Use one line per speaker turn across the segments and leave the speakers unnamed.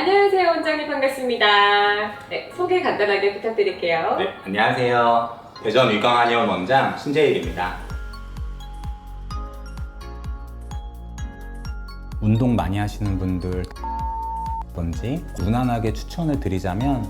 안녕하세요, 원장님 반갑습니다. 네, 소개 간단하게 부탁드릴게요.
네, 안녕하세요. 대전 위광한의원 원장 신재일입니다. 운동 많이 하시는 분들 든지 무난하게 추천을 드리자면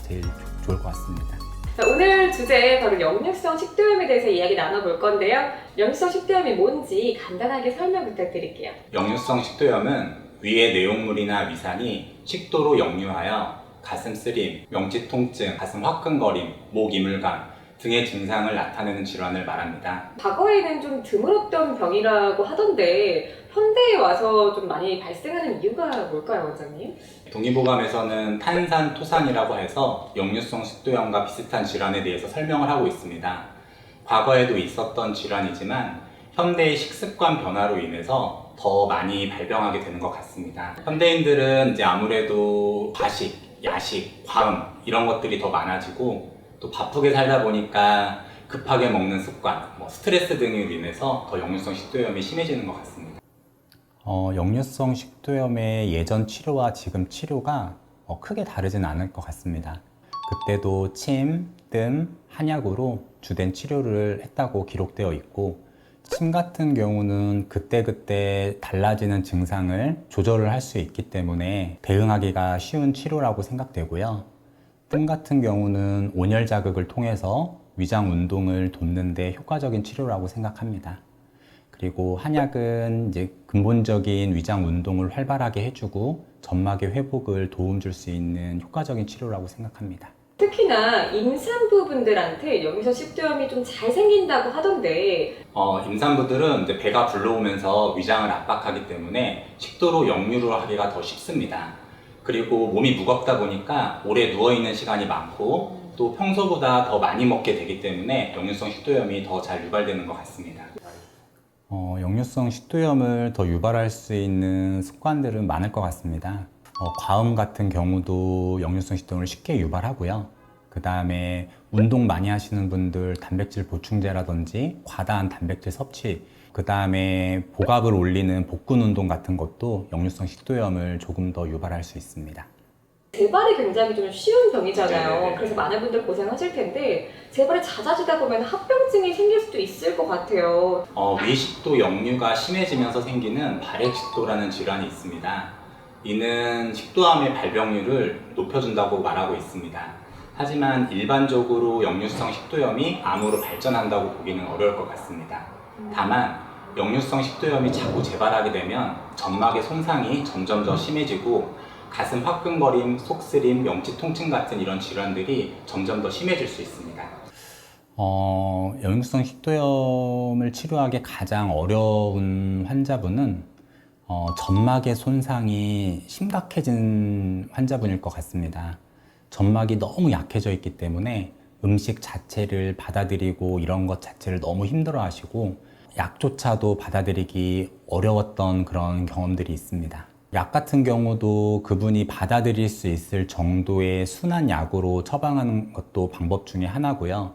제일 좋을 것 같습니다.
자, 오늘 주제 바로 역류성 식도염에 대해서 이야기 나눠볼 건데요. 역류성 식도염이 뭔지 간단하게 설명 부탁드릴게요.
역류성 식도염은 위의 내용물이나 위산이 식도로 역류하여 가슴 쓰림, 명치 통증, 가슴 화끈거림, 목 이물감 등의 증상을 나타내는 질환을 말합니다.
과거에는 좀 드물었던 병이라고 하던데 현대에 와서 좀 많이 발생하는 이유가 뭘까요, 원장님?
동의보감에서는 탄산토산이라고 해서 역류성 식도염과 비슷한 질환에 대해서 설명을 하고 있습니다. 과거에도 있었던 질환이지만 현대의 식습관 변화로 인해서 더 많이 발병하게 되는 것 같습니다. 현대인들은 이제 아무래도 과식, 야식, 과음 이런 것들이 더 많아지고 또 바쁘게 살다 보니까 급하게 먹는 습관, 스트레스 등으로 인해서 더 역류성 식도염이 심해지는 것 같습니다. 역류성 식도염의 예전 치료와 지금 치료가 크게 다르진 않을 것 같습니다. 그때도 침, 뜸, 한약으로 주된 치료를 했다고 기록되어 있고 침 같은 경우는 그때그때 달라지는 증상을 조절을 할 수 있기 때문에 대응하기가 쉬운 치료라고 생각되고요. 뜸 같은 경우는 온열 자극을 통해서 위장 운동을 돕는 데 효과적인 치료라고 생각합니다. 그리고 한약은 이제 근본적인 위장 운동을 활발하게 해주고 점막의 회복을 도움 줄 수 있는 효과적인 치료라고 생각합니다.
특히나 임산부분들한테 역류성 식도염이 좀 잘 생긴다고 하던데
임산부들은 이제 배가 불러오면서 위장을 압박하기 때문에 식도로 역류를 하기가 더 쉽습니다. 그리고 몸이 무겁다 보니까 오래 누워있는 시간이 많고 또 평소보다 더 많이 먹게 되기 때문에 역류성 식도염이 더 잘 유발되는 것 같습니다. 역류성 식도염을 더 유발할 수 있는 습관들은 많을 것 같습니다. 과음 같은 경우도 역류성 식도염을 쉽게 유발하고요. 그 다음에 운동 많이 하시는 분들 단백질 보충제라든지 과다한 단백질 섭취, 그 다음에 복압을 올리는 복근 운동 같은 것도 역류성 식도염을 조금 더 유발할 수 있습니다.
재발이 굉장히 좀 쉬운 병이잖아요.
네네네.
그래서 많은 분들 고생하실 텐데 재발이 잦아지다 보면 합병증이 생길 수도 있을 것 같아요.
위식도 역류가 심해지면서 생기는 발액식도라는 질환이 있습니다. 이는 식도암의 발병률을 높여준다고 말하고 있습니다. 하지만 일반적으로 역류성 식도염이 암으로 발전한다고 보기는 어려울 것 같습니다. 다만 역류성 식도염이 자꾸 재발하게 되면 점막의 손상이 점점 더 심해지고 가슴 화끈거림, 속쓰림, 명치 통증 같은 이런 질환들이 점점 더 심해질 수 있습니다. 역류성 식도염을 치료하기 가장 어려운 환자분은 점막의 손상이 심각해진 환자분일 것 같습니다. 점막이 너무 약해져 있기 때문에 음식 자체를 받아들이고 이런 것 자체를 너무 힘들어 하시고 약조차도 받아들이기 어려웠던 그런 경험들이 있습니다. 약 같은 경우도 그분이 받아들일 수 있을 정도의 순한 약으로 처방하는 것도 방법 중에 하나고요.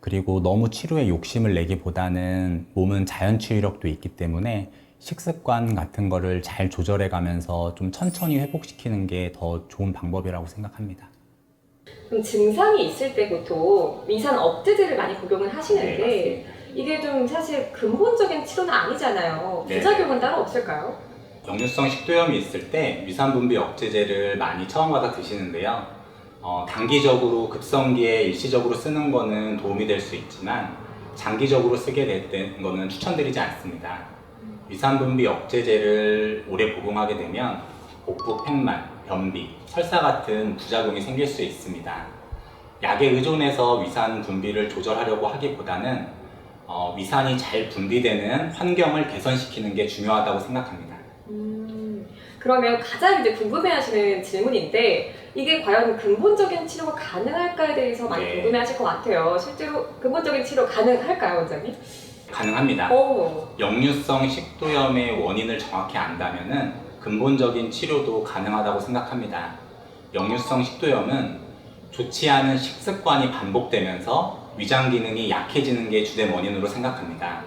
그리고 너무 치료에 욕심을 내기보다는 몸은 자연 치유력도 있기 때문에 식습관 같은 거를 잘 조절해 가면서 좀 천천히 회복시키는 게 더 좋은 방법이라고 생각합니다.
그럼 증상이 있을 때 보통 위산 억제제를 많이 복용을 하시는데
네,
이게 좀 사실 근본적인 치료는 아니잖아요.
네.
부작용은 따로 없을까요?
역류성 식도염이 있을 때 위산분비 억제제를 많이 처방받아 드시는데요. 단기적으로 급성기에 일시적으로 쓰는 거는 도움이 될 수 있지만 장기적으로 쓰게 될 거는 추천드리지 않습니다. 위산분비 억제제를 오래 복용하게 되면 복부 팽만, 변비, 설사 같은 부작용이 생길 수 있습니다. 약에 의존해서 위산 분비를 조절하려고 하기보다는 위산이 잘 분비되는 환경을 개선시키는 게 중요하다고 생각합니다.
그러면 가장 이제 궁금해하시는 질문인데 이게 과연 근본적인 치료가 가능할까에 대해서 많이
네.
궁금해하실 것 같아요. 실제로 근본적인 치료 가능할까요, 원장님?
가능합니다. 역류성 식도염의 원인을 정확히 안다면은 근본적인 치료도 가능하다고 생각합니다. 역류성 식도염은 좋지 않은 식습관이 반복되면서 위장 기능이 약해지는 게 주된 원인으로 생각합니다.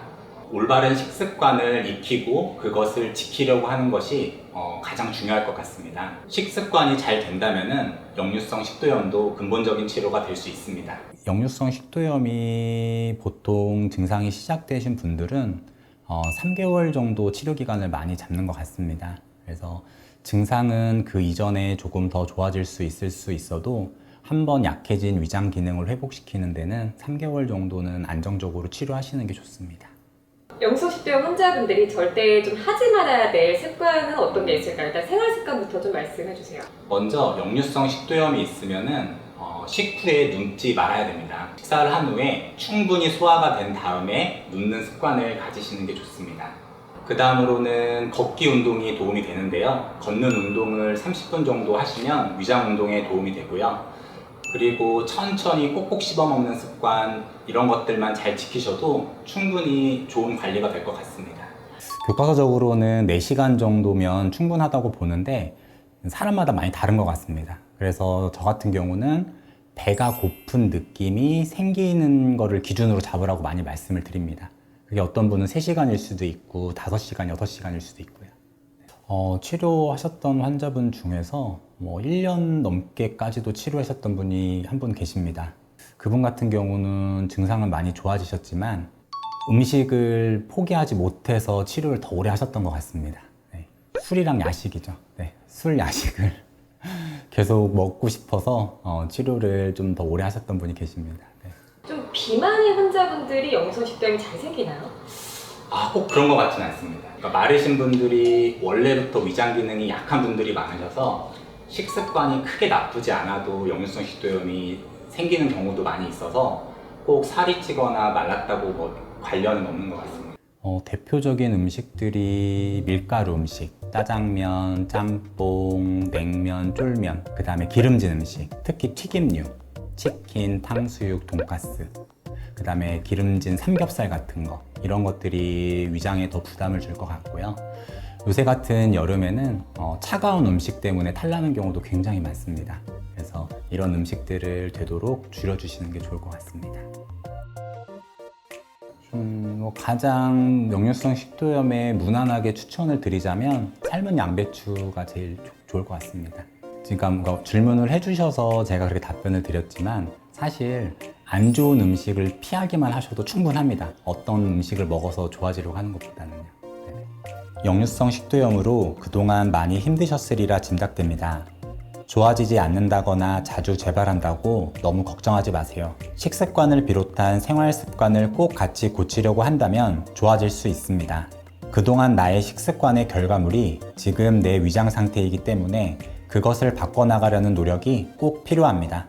올바른 식습관을 익히고 그것을 지키려고 하는 것이 가장 중요할 것 같습니다. 식습관이 잘 된다면은 역류성 식도염도 근본적인 치료가 될 수 있습니다. 역류성 식도염이 보통 증상이 시작되신 분들은 3개월 정도 치료 기간을 많이 잡는 것 같습니다. 그래서 증상은 그 이전에 조금 더 좋아질 수 있을 수 있어도 한번 약해진 위장 기능을 회복시키는 데는 3개월 정도는 안정적으로 치료하시는 게 좋습니다.
역류성 식도염 환자분들이 절대 좀 하지 말아야 될 습관은 어떤 게 있을까요? 일단 생활 습관부터 좀 말씀해 주세요.
먼저 역류성 식도염이 있으면은 식후에 눕지 말아야 됩니다. 식사를 한 후에 충분히 소화가 된 다음에 눕는 습관을 가지시는 게 좋습니다. 그 다음으로는 걷기 운동이 도움이 되는데요. 걷는 운동을 30분 정도 하시면 위장 운동에 도움이 되고요. 그리고 천천히 꼭꼭 씹어 먹는 습관, 이런 것들만 잘 지키셔도 충분히 좋은 관리가 될 것 같습니다. 교과서적으로는 4시간 정도면 충분하다고 보는데 사람마다 많이 다른 것 같습니다. 그래서 저 같은 경우는 배가 고픈 느낌이 생기는 거를 기준으로 잡으라고 많이 말씀을 드립니다. 그게 어떤 분은 3시간일 수도 있고 5시간, 6시간일 수도 있고요. 치료하셨던 환자분 중에서 1년 넘게까지도 치료하셨던 분이 한 분 계십니다. 그분 같은 경우는 증상은 많이 좋아지셨지만 음식을 포기하지 못해서 치료를 더 오래 하셨던 것 같습니다. 네. 술이랑 야식이죠. 네. 술, 야식을 계속 먹고 싶어서 치료를 좀 더 오래 하셨던 분이 계십니다. 네.
좀 비만의 환자분들이 역류성 식도염이 잘 생기나요?
꼭 그런 것 같지는 않습니다. 그러니까 마르신 분들이 원래부터 위장 기능이 약한 분들이 많으셔서 식습관이 크게 나쁘지 않아도 역류성 식도염이 생기는 경우도 많이 있어서 꼭 살이 찌거나 말랐다고 관련은 없는 것 같습니다. 대표적인 음식들이 밀가루 음식, 짜장면, 짬뽕, 냉면, 쫄면, 그 다음에 기름진 음식, 특히 튀김류, 치킨, 탕수육, 돈가스, 그 다음에 기름진 삼겹살 같은 거, 이런 것들이 위장에 더 부담을 줄 것 같고요. 요새 같은 여름에는 차가운 음식 때문에 탈나는 경우도 굉장히 많습니다. 그래서 이런 음식들을 되도록 줄여주시는 게 좋을 것 같습니다. 가장 역류성 식도염에 무난하게 추천을 드리자면 삶은 양배추가 제일 좋을 것 같습니다. 지금 질문을 해주셔서 제가 그렇게 답변을 드렸지만 사실 안 좋은 음식을 피하기만 하셔도 충분합니다. 어떤 음식을 먹어서 좋아지려고 하는 것보다는요. 네네. 역류성 식도염으로 그동안 많이 힘드셨으리라 짐작됩니다. 좋아지지 않는다거나 자주 재발한다고 너무 걱정하지 마세요. 식습관을 비롯한 생활 습관을 꼭 같이 고치려고 한다면 좋아질 수 있습니다. 그동안 나의 식습관의 결과물이 지금 내 위장 상태이기 때문에 그것을 바꿔나가려는 노력이 꼭 필요합니다.